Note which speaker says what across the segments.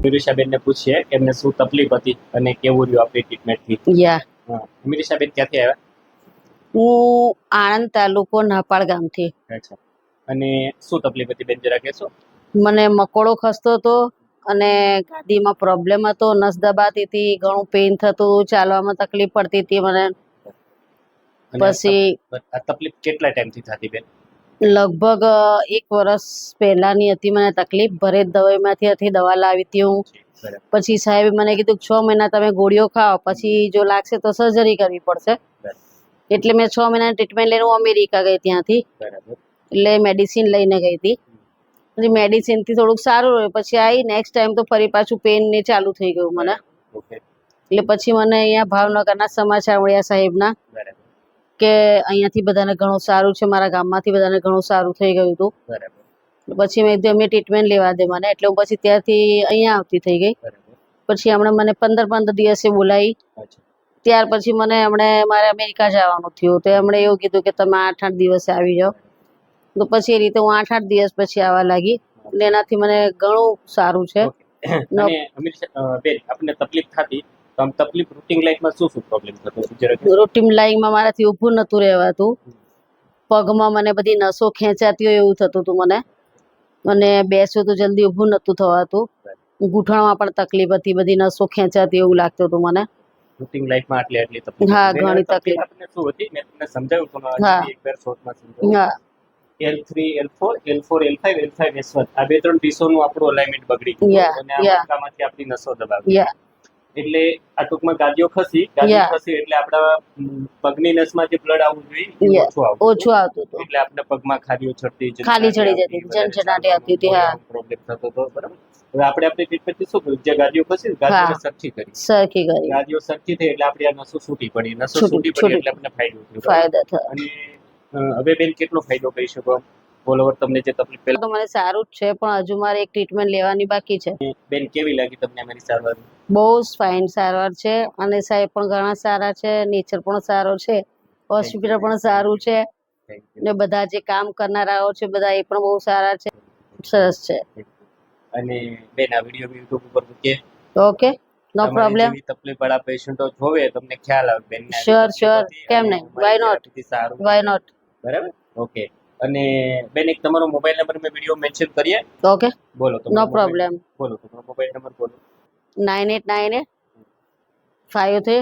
Speaker 1: મિરુષાબેન ને પૂછીએ કે એમને શું તકલીફ હતી અને કેવું રહ્યું આપણી ટ્રીટમેન્ટ થી.
Speaker 2: યા
Speaker 1: મિરુષાબેન ક્યાંથી આવ્યા?
Speaker 2: હું આણંદ તાલુકો નાપાળ ગામથી.
Speaker 1: અચ્છા. અને શું તકલીફ હતી બેન જરા કહેશો?
Speaker 2: મને મકોડો ખસતો હતો અને ગાદીમાં પ્રોબ્લેમ હતો, નસ દબાતી હતી, ઘણું પેઇન થતું, ચાલવામાં તકલીફ પડતી હતી મને.
Speaker 1: અને
Speaker 2: પછી
Speaker 1: આ તકલીફ કેટલા ટાઈમથી થતી બેન?
Speaker 2: લગભગ 1 વર્ષ પહેલાની હતી મને તકલીફ. ભરેજ દવાઈમાંથી હતી, દવા લાવી હતી હું.
Speaker 1: બરાબર.
Speaker 2: પછી સાહેબે મને કીધું 6 મહિના તમે ગોળીઓ ખાઓ, પછી જો લાગશે તો સર્જરી કરવી પડશે.
Speaker 1: બરાબર.
Speaker 2: એટલે મેં 6 મહિનાની ટ્રીટમેન્ટ લઈને હું અમેરિકા ગઈ ત્યાંથી.
Speaker 1: બરાબર.
Speaker 2: એટલે મેડિસિન લઈને ગઈ હતી. પછી મેડિસિનથી થોડુંક સારું રહ્યું. પછી આવી નેક્સ્ટ ટાઈમ તો ફરી પાછું પેઇન ને ચાલુ થઈ ગયું મને.
Speaker 1: ઓકે.
Speaker 2: એટલે પછી મને અહીંયા ભાવનગરના સમાચાર મળ્યા સાહેબના
Speaker 1: બરાબર.
Speaker 2: કે અહીંયાથી બધાને ઘણું સારું છે, મારા ગામમાંથી બધાને ઘણું સારું થઈ ગયું હતું.
Speaker 1: બરાબર.
Speaker 2: પછી મેં કીધું એમની ટ્રીટમેન્ટ લેવા દે મને. એટલે હું પછી ત્યાંથી અહીંયા આવતી થઈ ગઈ.
Speaker 1: બરાબર.
Speaker 2: પછી હમણાં મને 15 દિવસે બોલાવી.
Speaker 1: અચ્છા.
Speaker 2: ત્યાર પછી મને મારે અમેરિકા જવાનું થયું. તો એમણે એવું કીધું કે તમે 8-8 દિવસે આવી જાઓ. તો પછી એ રીતે હું 8-8 દિવસ પછી આવવા લાગી. એટલે એનાથી મને ઘણું સારું છે.
Speaker 1: અને બેન આપણને તકલીફ થતી તો આમ તકલીફ રૂટીન લાઈફમાં શું શું પ્રોબ્લેમ થતો જરા કહેશો?
Speaker 2: રૂટીન લાઈફમાં મારાથી ઊભું નહોતું રહેવાતું. પગમાં મને બધી નસો ખેંચાતી હોય એવું થતું હતું મને. મને બેસવું તો જલ્દી ઊભું નહોતું થવાતું. ઘૂંટણમાં પણ તકલીફ હતી, બધી નસો ખેંચાતી એવું લાગતું હતું મને.
Speaker 1: રૂટીન લાઈફમાં આટલી તકલીફ?
Speaker 2: હા,
Speaker 1: બેન,
Speaker 2: ઘણી તકલીફ.
Speaker 1: આપણને શું હતી મેં તમને સમજાવ્યું પણ
Speaker 2: હા.
Speaker 1: એકવાર શોર્ટમાં સમજાવું.
Speaker 2: હા
Speaker 1: L3 L4 L4 L5 L5 S1 આ બે ત્રણ ડીશોનું આપણું અલાઇનમેન્ટ બગડી ગયું
Speaker 2: Yeah,
Speaker 1: અને આ
Speaker 2: yeah.
Speaker 1: મણકામાંથી આપણી નસો દબાવી.
Speaker 2: યા
Speaker 1: એટલે આ ટૂંકમાં ગાદીઓ ખસી એટલે આપણા પગની નસમાં જે બ્લડ આવવું જોઈએ એ
Speaker 2: Yeah.
Speaker 1: ઓછું આવતું
Speaker 2: ઓછું આવતું હતું.
Speaker 1: એટલે આપણે પગમાં ખાલીઓ ચડતી
Speaker 2: ખાલી ચડી જતી હતી, ઝંઝનાટી આવતી હતી. હા,
Speaker 1: પ્રોબ્લેમ થતો હતો. બરાબર. હવે આપણે આપણી ટ્રીટમેન્ટથી શું કર્યું? જે ગાદીઓ ખસી ગાદીઓને સરખી કરી.
Speaker 2: સરખી કરી.
Speaker 1: ગાદીઓ સરખી થઈ એટલે આપણી આ નસો છૂટી પડી. નસો
Speaker 2: છૂટી
Speaker 1: છૂટી પડી એટલે આપણને ફાયદો થયો. બરાબર.
Speaker 2: ફાયદા થયા.
Speaker 1: અને હવે બેન કેટલો ફાયદો કહી શકો? ઓલ ઓવર તમને જે તકલીફ પહેલા
Speaker 2: તો મને સારું જ છે, પણ હજુ મારે એક ટ્રીટમેન્ટ લેવાની બાકી છે.
Speaker 1: બેન કેવી લાગી તમને અમારી સારવાર?
Speaker 2: બહુ જ ફાઇન સારવાર છે અને સાહેબ પણ ઘણા સારા છે, નેચર પણ સારો છે, હોસ્પિટલ પણ સારું છે
Speaker 1: Thank you.
Speaker 2: ને બધા જે કામ કરનારાઓ છે બધા એ પણ બહુ સારા છે, સરસ છે.
Speaker 1: અને બેન આ વિડીયો યુટ્યુબ ઉપર મૂકીએ.
Speaker 2: ઓકે, નો પ્રોબ્લેમ.
Speaker 1: તકલીફ વાળા પેશન્ટો જોવે તમને ખ્યાલ આવે બેન ને
Speaker 2: Sure, sure. કેમ નહીં? Why not?
Speaker 1: સારું.
Speaker 2: Why not.
Speaker 1: બરાબર. ઓકે. અને બેન એક તમારો મોબાઈલ નંબર મેં વિડીયો મેન્શન કરીએ.
Speaker 2: ઓકે,
Speaker 1: બોલો
Speaker 2: નો
Speaker 1: તમારો
Speaker 2: પ્રોબ્લેમ.
Speaker 1: બોલો તમારો મોબાઈલ નંબર બોલો.
Speaker 2: 9898 53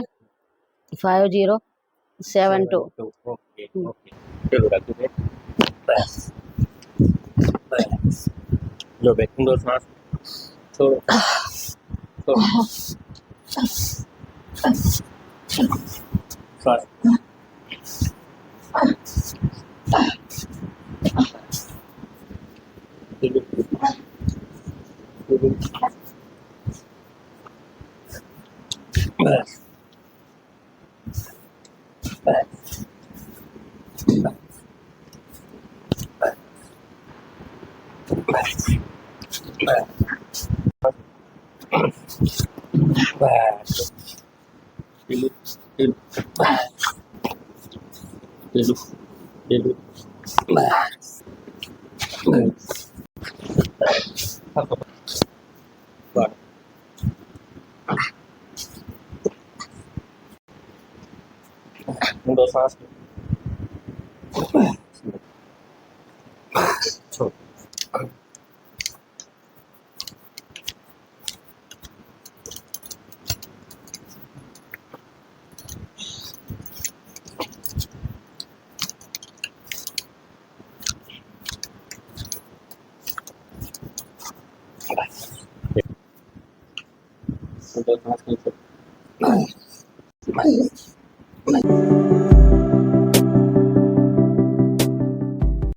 Speaker 2: 5072.
Speaker 1: Okay okay. ચલો રાખજો બેન. બસ બસ. લો બેન ઊંડો શ્વાસ થોડો થોડો શ્વાસ. બસ ઊંડો શ્વાસ છોડ. ઊંડો શ્વાસ